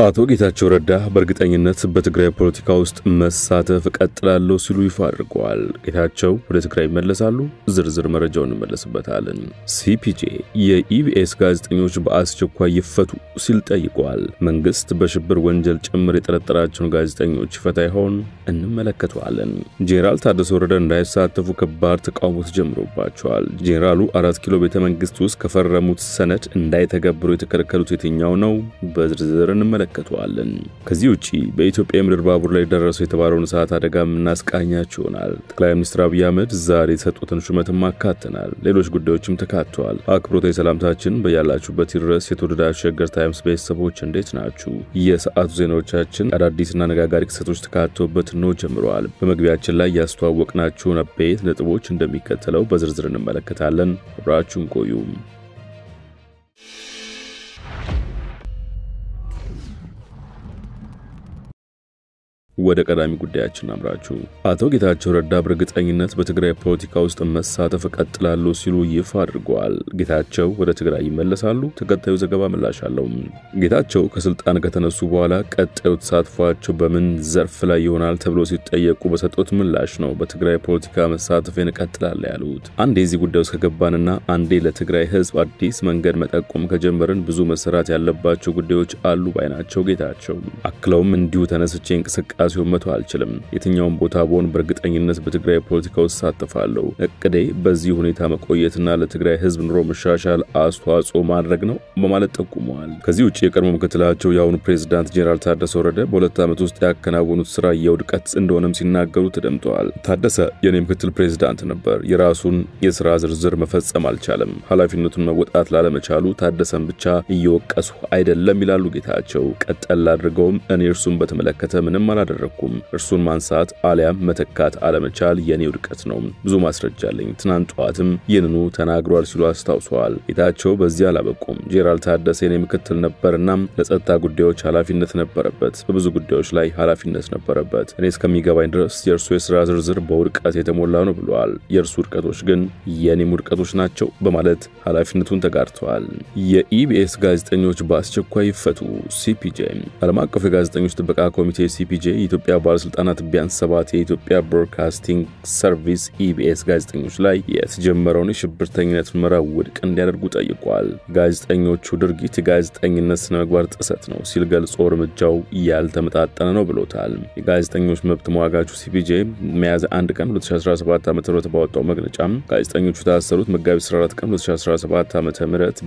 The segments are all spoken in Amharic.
አቶ ጌታቸው ረዳ በእርግጠኝነት በትግራይ ፖለቲካ ውስጥ መሳተፍ ቀጥላለሁ ሲሉ ይፋ አድርገዋል። ጌታቸው ወደ ትግራይ ይመለሳሉ። ዝርዝር መረጃውን እንመለስበታለን። ሲፒጄ የኢቢኤስ ጋዜጠኞች በአስቸኳይ ይፈቱ ሲል ጠይቋል። መንግስት በሽብር ወንጀል ጭምር የጠረጠራቸውን ጋዜጠኞች ይፈታ ይሆን? እንመለከተዋለን። ጄኔራል ታደሰ ወረደ እንዳይሳተፉ ከባድ ተቃውሞ ተጀምሮባቸዋል። ጄኔራሉ 4 ኪሎ ቤተ መንግስት ውስጥ ከፈረሙት ሰነድ እንዳይተገብሩ የተከለከሉት የትኛው ነው? በዝርዝር እንመለከተዋለን። ከዚህ ውጪ በኢትዮጵያ ምድር ባቡር ላይ ደረሰው የተባለውን ሰዓት አደጋ እናስቃኛችሁ ይሆናል። ጠቅላይ ሚኒስትር አብይ አህመድ ዛሬ የሰጡትን ሹመትም አካተናል። ሌሎች ጉዳዮችም ተካተዋል። አክብሮታዊ ሰላምታችን በያላችሁበት ይድረስ። የተወደዳችሁ ሸገር ታይምስ ቤተሰቦች እንዴት ናችሁ? የሰዓቱ ዜናዎቻችን አዳዲስና አነጋጋሪ ክስተቶች ተካተውበት ነው ጀምረዋል። በመግቢያችን ላይ ያስተዋወቅናችሁን አበይት ነጥቦች እንደሚከተለው በዝርዝር እንመለከታለን። አብራችሁን ቆዩ። ወደ ቀዳሚ ጉዳያችን አምራችሁ አቶ ጌታቸው ረዳ በእርግጠኝነት በትግራይ ፖለቲካ ውስጥ መሳተፍ ቀጥላለሁ ሲሉ ይፋ አድርገዋል። ጌታቸው ወደ ትግራይ ይመለሳሉ። ተከታዩ ዘገባ ምላሽ አለው። ጌታቸው ከስልጣን ከተነሱ በኋላ ቀጣዩ ተሳትፏቸው በምን ዘርፍ ላይ ይሆናል ተብሎ ሲጠየቁ በሰጡት ምላሽ ነው በትግራይ ፖለቲካ መሳተፍን ቀጥላለሁ ያሉት። አንዴ እዚህ ጉዳይ ውስጥ ከገባንና አንዴ ለትግራይ ህዝብ አዲስ መንገድ መጠቆም ከጀመርን ብዙ መሰራት ያለባቸው ጉዳዮች አሉ ባይናቸው ጌታቸው አክለውም እንዲሁ ተነስቼ እንቅስቃሴ መተው አልችልም። የትኛውም ቦታ ቦን በእርግጠኝነት በትግራይ ፖለቲካ ውስጥ ሳተፋለሁ። እቅዴ በዚህ ሁኔታ መቆየትና ለትግራይ ህዝብ ኑሮ መሻሻል አስተዋጽኦ ማድረግ ነው በማለት ጠቁመዋል። ከዚህ ውጪ የቀድሞ ምክትላቸው የአሁኑ ፕሬዝዳንት ጄኔራል ታደሰ ወረደ በሁለት ዓመት ውስጥ ያከናወኑት ስራ የውድቀት እንደሆነም ሲናገሩ ተደምጠዋል። ታደሰ የኔ ምክትል ፕሬዝዳንት ነበር። የራሱን የሥራ ዝርዝር መፈጸም አልቻለም። ኃላፊነቱን መወጣት ላለመቻሉ ታደሰን ብቻ እየወቀሱ አይደለም ይላሉ ጌታቸው። ቀጠል አድርገውም እኔ እርሱን በተመለከተ ምንም አላደረኩም። እርሱን ማንሳት አሊያም መተካት አለመቻል የኔ ውድቀት ነው። ብዙ ማስረጃ አለኝ። ትናንት ጧትም ይህንኑ ተናግሯል ሲሉ አስታውሰዋል። ጌታቸው በዚህ አላበቁም። ጄኔራል ታደሰ የኔ ምክትል ነበርና ለጸጥታ ጉዳዮች ኃላፊነት ነበረበት። በብዙ ጉዳዮች ላይ ኃላፊነት ነበረበት። እኔ እስከሚገባኝ ድረስ የእርሱ የሥራ ዝርዝር በውድቀት የተሞላ ነው ብለዋል። የእርሱ ውድቀቶች ግን የኔም ውድቀቶች ናቸው በማለት ኃላፊነቱን ተጋርተዋል። የኢቢኤስ ጋዜጠኞች በአስቸኳይ ይፈቱ። ሲፒጄ ዓለም አቀፍ የጋዜጠኞች ጥበቃ ኮሚቴ ሲፒጄ የኢትዮጵያ ባለስልጣናት ቢያንስ 7 የኢትዮጵያ ብሮድካስቲንግ ሰርቪስ ኢቢኤስ ጋዜጠኞች ላይ የተጀመረውን የሽብርተኝነት ምርመራ ውድቅ እንዲያደርጉ ጠይቋል። ጋዜጠኞቹ ድርጊት የጋዜጠኝነት ስነምግባር ጥሰት ነው ሲል ገልጾ እርምጃው ያልተመጣጠነ ነው ብሎታል። የጋዜጠኞች መብት ተሟጋቹ ሲፒጄ ሚያዝያ 1 ቀን 2017 ዓ.ም ባወጣው መግለጫ ጋዜጠኞቹ ታሰሩት መጋቢት 14 ቀን 2017 ዓ.ም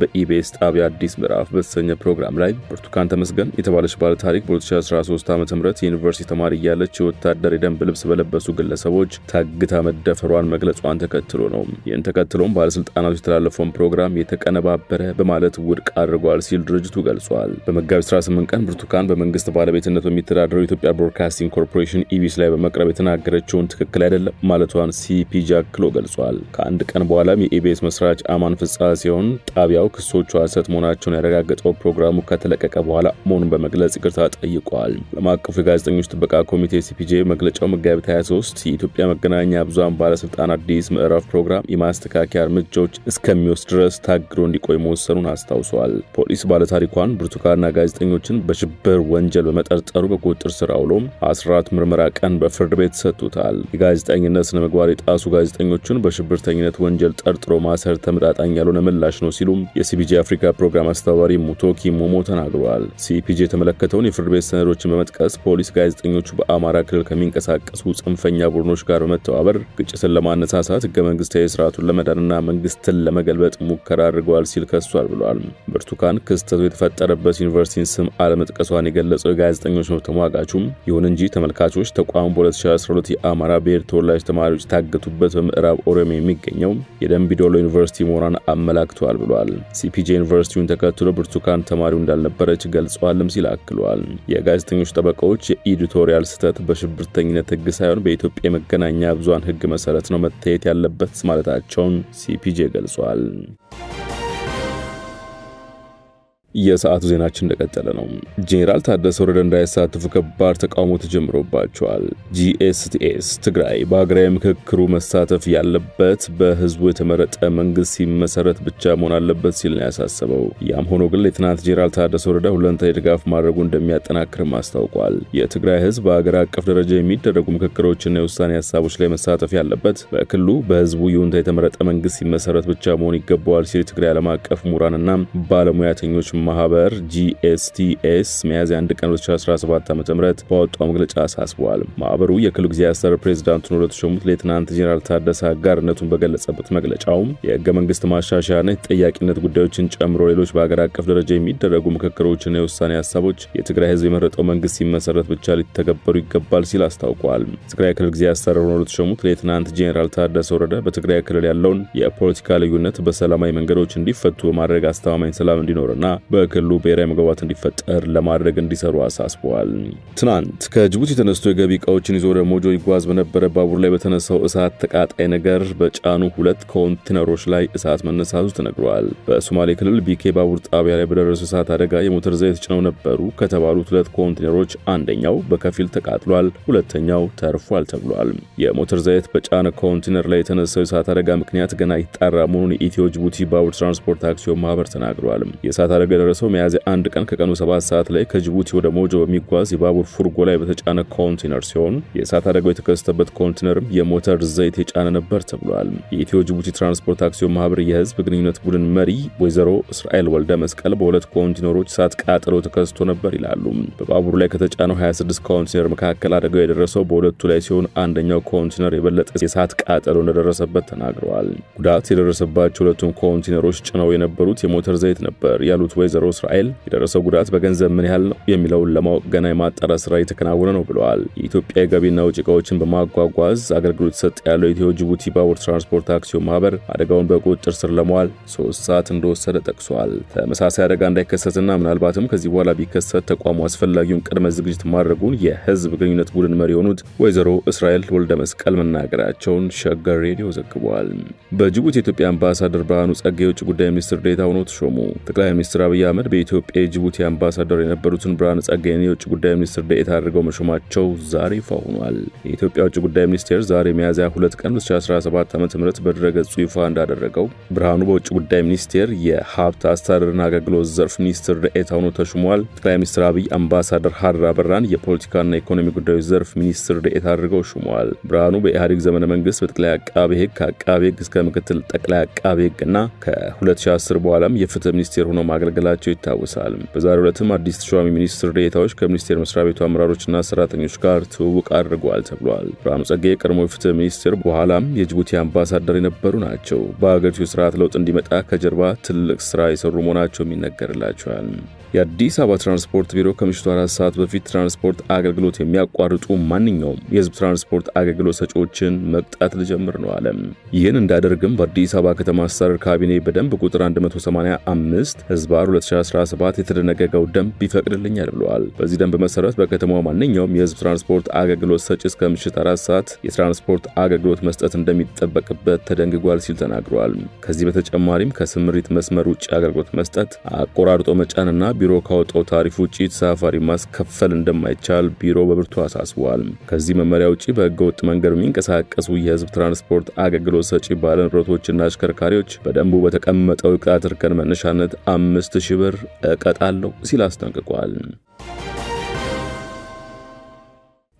በኢቢኤስ ጣቢያ አዲስ ምዕራፍ በተሰኘ ፕሮግራም ላይ ብርቱካን ተመስገን የተባለች ባለ ታሪክ በ2013 ዓ.ም ዩኒቨርሲቲ ተማሪ ያለች የወታደር የደንብ ልብስ በለበሱ ግለሰቦች ታግታ መደፈሯን መግለጿን ተከትሎ ነው። ይህን ተከትሎም ባለስልጣናቱ የተላለፈውን ፕሮግራም የተቀነባበረ በማለት ውድቅ አድርጓል ሲል ድርጅቱ ገልጿል። በመጋቢት 18 ቀን ብርቱካን በመንግስት ባለቤትነት በሚተዳደረው የኢትዮጵያ ብሮድካስቲንግ ኮርፖሬሽን ኢቢኤስ ላይ በመቅረብ የተናገረችውን ትክክል አይደለም ማለቷን ሲፒጄ አክሎ ገልጿል። ከአንድ ቀን በኋላም የኢቢኤስ መስራች አማን ፍስሐ ሲሆን ጣቢያው ክሶቹ ሐሰት መሆናቸውን ያረጋገጠው ፕሮግራሙ ከተለቀቀ በኋላ መሆኑን በመግለጽ ይቅርታ ጠይቋል። ለማቀፉ ጋዜጠኞች ጥበቃ ኮሚቴ ሲፒጄ መግለጫው መጋቢት 23 የኢትዮጵያ መገናኛ ብዙሃን ባለስልጣን አዲስ ምዕራፍ ፕሮግራም የማስተካከያ እርምጃዎች እስከሚወስድ ድረስ ታግዶ እንዲቆይ መወሰኑን አስታውሷል። ፖሊስ ባለታሪኳን ብርቱካንና ጋዜጠኞችን በሽብር ወንጀል በመጠርጠሩ በቁጥጥር ስር አውሎ 14 ምርመራ ቀን በፍርድ ቤት ሰጥቶታል። የጋዜጠኝነት ስነምግባር የጣሱ ጋዜጠኞችን በሽብርተኝነት ወንጀል ጠርጥሮ ማሰር ተመጣጣኝ ያልሆነ ምላሽ ነው ሲሉ የሲፒጄ አፍሪካ ፕሮግራም አስተባባሪ ሙቶኪ ሞሞ ተናግረዋል። ሲፒጄ የተመለከተውን የፍርድ ቤት ሰነዶችን በመጥቀስ ፖሊስ ጋዜጠኞቹ በአማራ ክልል ከሚንቀሳቀሱ ጽንፈኛ ቡድኖች ጋር በመተባበር ግጭትን ለማነሳሳት ህገ መንግስታዊ ስርዓቱን ለመዳንና መንግስትን ለመገልበጥ ሙከራ አድርገዋል ሲል ከሷል ብሏል። ብርቱካን ክስተቱ የተፈጠረበት ዩኒቨርሲቲን ስም አለመጥቀሷን የገለጸው የጋዜጠኞች መብት ተሟጋቹም ይሁን እንጂ ተመልካቾች ተቋሙ በ2012 የአማራ ብሔር ተወላጅ ተማሪዎች ታገቱበት በምዕራብ ኦሮሚያ የሚገኘው የደምቢ ዶሎ ዩኒቨርሲቲ መሆኗን አመላክቷል ብሏል። ሲፒጄ ዩኒቨርሲቲውን ተከትሎ ብርቱካን ተማሪው እንዳልነበረች ገልጿልም ሲል አክሏል። የጋዜጠኞች ጠበቃዎች የኤዲቶሪያል ስህተት በሽብርተኝነት ህግ ሳይሆን በኢትዮጵያ የመገናኛ ብዙሃን ህግ መሰረት ነው መታየት ያለበት ማለታቸውን ሲፒጄ ገልጿል። የሰዓቱ ዜናችን እንደቀጠለ ነው። ጄኔራል ታደሰ ወረደ እንዳይሳተፉ ከባድ ተቃውሞ ተጀምሮባቸዋል። GSTS ትግራይ በሀገራዊ ምክክሩ መሳተፍ ያለበት በህዝቡ የተመረጠ መንግስት ሲመሰረት ብቻ መሆን አለበት ሲል ነው ያሳሰበው። ያም ሆኖ ግን ሌተናንት ጄኔራል ታደሰ ወረደ ሁለንተናዊ ድጋፍ ማድረጉ እንደሚያጠናክርም አስታውቋል። የትግራይ ህዝብ በሀገር አቀፍ ደረጃ የሚደረጉ ምክክሮችና የውሳኔ ሀሳቦች ላይ መሳተፍ ያለበት በክልሉ በህዝቡ ይሁንታ የተመረጠ መንግስት ሲመሰረት ብቻ መሆን ይገባዋል ሲል የትግራይ ዓለም አቀፍ ምሁራንና ባለሙያተኞች ማህበር GSTS ሚያዝያ 1 ቀን 2017 ዓ.ም ባወጣው መግለጫ አሳስቧል። ማህበሩ የክልሉ ጊዜያዊ አስተዳደር ፕሬዝዳንቱን ወደ ተሾሙት ሌተናንት ጄኔራል ታደሰ አጋርነቱን በገለጸበት መግለጫው የህገ መንግስት ማሻሻያና የተጠያቂነት ጉዳዮችን ጨምሮ ሌሎች በአገር አቀፍ ደረጃ የሚደረጉ ምክክሮችና የውሳኔ ሀሳቦች የትግራይ ህዝብ የመረጠው መንግስት ሲመሰረት ብቻ ሊተገበሩ ይገባል ሲል አስታውቋል። ትግራይ ክልል ጊዜያዊ አስተዳደር ወደ ተሾሙት ሌተናንት ጄኔራል ታደሰ ወረደ በትግራይ ክልል ያለውን የፖለቲካ ልዩነት በሰላማዊ መንገዶች እንዲፈቱ በማድረግ አስተማማኝ ሰላም እንዲኖርና በክልሉ ብሔራዊ መግባባት እንዲፈጠር ለማድረግ እንዲሰሩ አሳስበዋል። ትናንት ከጅቡቲ ተነስቶ የገቢ ዕቃዎችን ይዞ ወደ ሞጆ ይጓዝ በነበረ ባቡር ላይ በተነሳው እሳት ተቃጣይ ነገር በጫኑ 2 ኮንቴነሮች ላይ እሳት መነሳቱ ተነግሯል። በሶማሌ ክልል ቢኬ ባቡር ጣቢያ ላይ በደረሰው እሳት አደጋ የሞተር ዘይት ጭነው ነበሩ ከተባሉት 2 ኮንቴነሮች አንደኛው በከፊል ተቃጥሏል፣ ሁለተኛው ተርፏል ተብሏል። የሞተር ዘይት በጫነ ኮንቴነር ላይ የተነሳው እሳት አደጋ ምክንያት ገና ይጣራ መሆኑን የኢትዮ ጅቡቲ ባቡር ትራንስፖርት አክሲዮን ማህበር ተናግሯል። የእሳት አደጋ የደረሰው ሚያዝያ 1 ቀን ከቀኑ 7 ሰዓት ላይ ከጅቡቲ ወደ ሞጆ በሚጓዝ የባቡር ፉርጎ ላይ በተጫነ ኮንቴነር ሲሆን የእሳት አደጋው የተከሰተበት ኮንቴነርም የሞተር ዘይት የጫነ ነበር ተብሏል። የኢትዮ ጅቡቲ ትራንስፖርት አክሲዮን ማህበር የህዝብ ግንኙነት ቡድን መሪ ወይዘሮ እስራኤል ወልደ መስቀል በ2 ኮንቴነሮች እሳት ቃጠሎ ተከስቶ ነበር ይላሉ። በባቡሩ ላይ ከተጫነው 26 ኮንቴነር መካከል አደጋው የደረሰው በሁለቱ ላይ ሲሆን አንደኛው ኮንቴነር የበለጠ የእሳት ቃጠሎ እንደደረሰበት ተናግረዋል። ጉዳት የደረሰባቸው 2ቱም ኮንቴነሮች ጭነው የነበሩት የሞተር ዘይት ነበር ያሉት ወይዘሮ እስራኤል የደረሰው ጉዳት በገንዘብ ምን ያህል ነው የሚለውን ለማወቅ ገና የማጣራት ስራ እየተከናወነ ነው ብለዋል። የኢትዮጵያ የገቢና ወጪ ዕቃዎችን በማጓጓዝ አገልግሎት ሰጥ ያለው የኢትዮ ጅቡቲ ባቡር ትራንስፖርት አክሲዮን ማህበር አደጋውን በቁጥጥር ስር ለማዋል 3 ሰዓት እንደወሰደ ጠቅሷል። ተመሳሳይ አደጋ እንዳይከሰትና ምናልባትም ከዚህ በኋላ ቢከሰት ተቋሙ አስፈላጊውን ቅድመ ዝግጅት ማድረጉን የህዝብ ግንኙነት ቡድን መሪ የሆኑት ወይዘሮ እስራኤል ወልደ መስቀል መናገራቸውን ሸገር ሬዲዮ ዘግቧል። በጅቡቲ የኢትዮጵያ አምባሳደር ብርሃኑ ጸጋዬ የውጭ ጉዳይ ሚኒስትር ዴኤታ ሆነው ተሾሙ። ጠቅላይ ሚኒስትር አብይ አህመድ በኢትዮጵያ የጅቡቲ አምባሳደር የነበሩትን ብርሃኑ ጸጋዬን የውጭ ጉዳይ ሚኒስትር ዴኤታ አድርገው መሾማቸው ዛሬ ይፋ ሆኗል። የኢትዮጵያ ውጭ ጉዳይ ሚኒስቴር ዛሬ ሚያዝያ 2 ቀን 2017 ዓ.ም በድረገጹ ይፋ እንዳደረገው ብርሃኑ በውጭ ጉዳይ ሚኒስቴር የሀብት አስተዳደርና አገልግሎት ዘርፍ ሚኒስትር ዴኤታ ሆነው ተሾመዋል። ጠቅላይ ሚኒስትር አብይ አምባሳደር ሀድራ በራን የፖለቲካና ኢኮኖሚ ጉዳዮች ዘርፍ ሚኒስትር ዴኤታ አድርገው ሾመዋል። ብርሃኑ በኢህአዴግ ዘመነ መንግስት በጠቅላይ አቃቤ ሕግ ከአቃቤ ሕግ እስከ ምክትል ጠቅላይ አቃቤ ሕግና ከ2010 በኋላም የፍትህ ሚኒስቴር ሆነው ማገልገላቸው ይታወሳል። በዛሬው ዕለትም አዲስ ተሿሚ ሚኒስትር ዴኤታዎች ከሚኒስቴር መስሪያ ቤቱ አመራሮችና ሰራተኞች ጋር ትውውቅ አድርገዋል ተብሏል። ብርሃኑ ጸጋዬ ቀድሞ የፍትህ ሚኒስትር በኋላም የጅቡቲ አምባሳደር የነበሩ ናቸው። በአገሪቱ ስርዓት ለውጥ እንዲመጣ ከጀርባ ትልቅ ስራ የሰሩ መሆናቸው ይነገርላቸዋል። የአዲስ አበባ ትራንስፖርት ቢሮ ከምሽቱ 4 ሰዓት በፊት ትራንስፖርት አገልግሎት የሚያቋርጡ ማንኛውም የህዝብ ትራንስፖርት አገልግሎት ሰጪዎችን መቅጣት ሊጀምር ነው አለ። ይህን እንዳደርግም በአዲስ አበባ ከተማ አስተዳደር ካቢኔ በደንብ ቁጥር 185 ህዝባር 2017 የተደነገገው ደንብ ይፈቅድልኛል ብለዋል። በዚህ ደንብ መሰረት በከተማው ማንኛውም የህዝብ ትራንስፖርት አገልግሎት ሰጪ እስከ ምሽት 4 ሰዓት የትራንስፖርት አገልግሎት መስጠት እንደሚጠበቅበት ተደንግጓል ሲል ተናግሯል። ከዚህ በተጨማሪም ከስምሪት መስመር ውጪ አገልግሎት መስጠት፣ አቆራርጦ መጫንና ቢሮ ካወጣው ታሪፍ ውጪ ተሳፋሪ ማስከፈል እንደማይቻል ቢሮ በብርቱ አሳስቧል። ከዚህ መመሪያ ውጪ በህገወጥ መንገድ የሚንቀሳቀሱ የህዝብ ትራንስፖርት አገልግሎት ሰጪ ባለንብረቶችና አሽከርካሪዎች በደንቡ በተቀመጠው የቅጣት እርከን መነሻነት 5000 ብር እቀጣለሁ ሲል አስጠንቅቋል።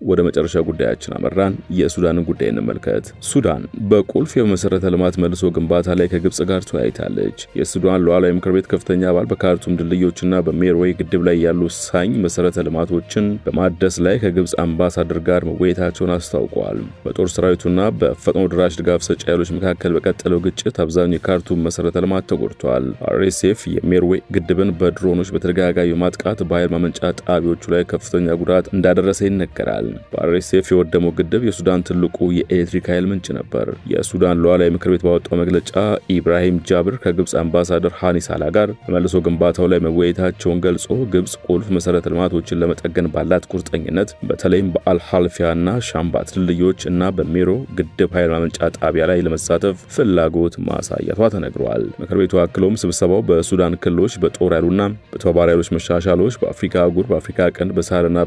ወደ መጨረሻ ጉዳያችን አመራን። የሱዳንን ጉዳይ እንመልከት። ሱዳን በቁልፍ የመሰረተ ልማት መልሶ ግንባታ ላይ ከግብጽ ጋር ተወያይታለች። የሱዳን ሉዓላዊ ምክር ቤት ከፍተኛ አባል በካርቱም ድልድዮችና በሜርዌይ ግድብ ላይ ያሉ ሳኝ መሰረተ ልማቶችን በማደስ ላይ ከግብጽ አምባሳደር ጋር መወያየታቸውን አስታውቀዋል። በጦር ሰራዊቱና በፈጥኖ ድራሽ ድጋፍ ሰጪ ኃይሎች መካከል በቀጠለው ግጭት አብዛኛው የካርቱም መሰረተ ልማት ተጎድቷል። RSF የሜርዌይ ግድብን በድሮኖች በተደጋጋሚ ማጥቃት በኃይል ማመንጫ ጣቢያዎቹ ላይ ከፍተኛ ጉዳት እንዳደረሰ ይነገራል። በአርኤስኤፍ የወደመው ግድብ የሱዳን ትልቁ የኤሌክትሪክ ኃይል ምንጭ ነበር። የሱዳን ሉዓላዊ ምክር ቤት ባወጣው መግለጫ ኢብራሂም ጃብር ከግብጽ አምባሳደር ሃኒ ሳላ ጋር በመልሶ ግንባታው ላይ መወያየታቸውን ገልጾ ግብጽ ቁልፍ መሰረተ ልማቶችን ለመጠገን ባላት ቁርጠኝነት በተለይም በአልሐልፊያና ሻምባት ድልድዮች እና በሜሮ ግድብ ኃይል ማመንጫ ጣቢያ ላይ ለመሳተፍ ፍላጎት ማሳየቷ ተነግሯል። ምክር ቤቱ አክሎም ስብሰባው በሱዳን ክልሎች በጦር ኃይሉና በተባባሪ ኃይሎች መሻሻሎች በአፍሪካ አህጉር በአፍሪካ ቀንድ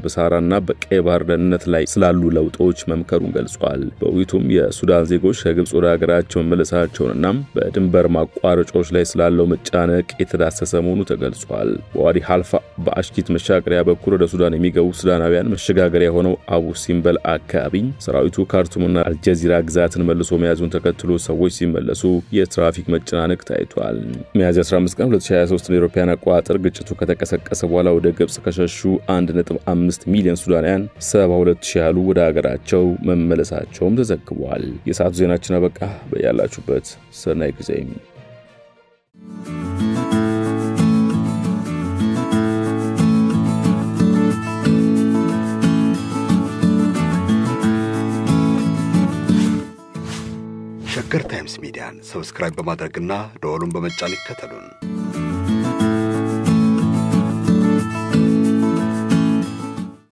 በሳህራና በቀይ ባህር ደህንነት ላይ ስላሉ ለውጦች መምከሩን ገልጿል። በውይይቱም የሱዳን ዜጎች ከግብጽ ወደ ሀገራቸው መመለሳቸውንና በድንበር ማቋረጫዎች ላይ ስላለው መጫነቅ የተዳሰሰ መሆኑ ተገልጿል። በዋዲ ሐልፋ በአሽኪት መሻገሪያ በኩል ወደ ሱዳን የሚገቡ ሱዳናውያን መሸጋገሪያ የሆነው አቡ ሲምበል አካባቢ ሰራዊቱ ካርቱምና አልጀዚራ ግዛትን መልሶ መያዙን ተከትሎ ሰዎች ሲመለሱ የትራፊክ መጨናነቅ ታይቷል። ሚያዝያ 15 ቀን 2023 ለአውሮፓውያን አቆጣጠር ግጭቱ ከተቀሰቀሰ በኋላ ወደ ግብጽ ከሸሹ 1.5 ሚሊዮን ሱዳናውያን 72,000 ያህሉ ወደ ሀገራቸው መመለሳቸውም ተዘግቧል። የሰዓቱ ዜናችን አበቃ። በያላችሁበት ሰናይ ጊዜ። ሸገር ታይምስ ሚዲያን ሰብስክራይብ በማድረግና ደወሉን በመጫን ይከተሉን።